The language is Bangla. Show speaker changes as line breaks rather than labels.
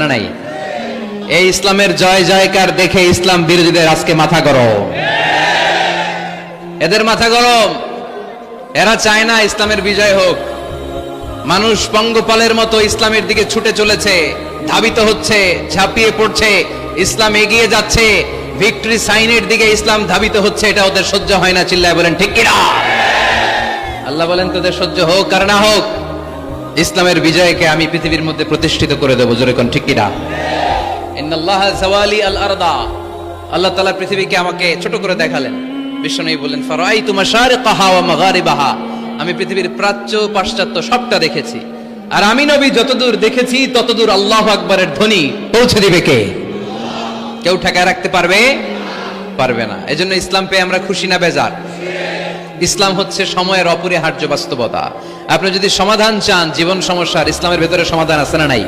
না নাই? এই ইসলামের জয় জয়কার দেখে ইসলাম বিরোধীদের আজকে মাথা গরম, এদের মাথা গরম। এরা চায় না ইসলামের বিজয় হোক। মানুষ পঙ্গপালের মতো ইসলামের দিকে ছুটে চলেছে, ধাবিত হচ্ছে, ঝাঁপিয়ে পড়ছে, ইসলাম এগিয়ে যাচ্ছে, ভিক্টরি সাইনের দিকে ইসলাম ধাবিত হচ্ছে। এটা ওদের সহ্য হয় না। চিল্লায় বলেন ঠিক কিনা? আল্লাহ বলেন তোদের সহ্য হোক আর না হোক, ইসলামের বিজয়কে আমি পৃথিবীর মধ্যে প্রতিষ্ঠিত করে দেবো। জোরে কোন ঠিক কিনা? ইন্নাল্লাহা যাওয়ালি আল আরদা, আল্লাহ তাআলা পৃথিবীকে আমাকে ছোট করে দেখালেন। বিশ্বনবী বলেন ফারাইতু মাশারিকাহা ওয়া মাগারিবাহা, আমি পৃথিবীর প্রাচ্য পাশ্চাত্য সবটা দেখেছি। আর আমি নবী যতদূর দেখেছি ততদূর আল্লাহু আকবারের ধ্বনি পৌঁছে দিবে কে? কেউ ঠেকায় রাখতে পারবে? পারবে না। এজন্য ইসলাম পেয়ে আমরা খুশি না বেজার? ইসলাম হচ্ছে সময়ের অপরিহার্য বাস্তবতা। আপনি যদি সমাধান চান জীবন সমস্যার, ইসলামের ভেতরে সমাধান আছে না নাই?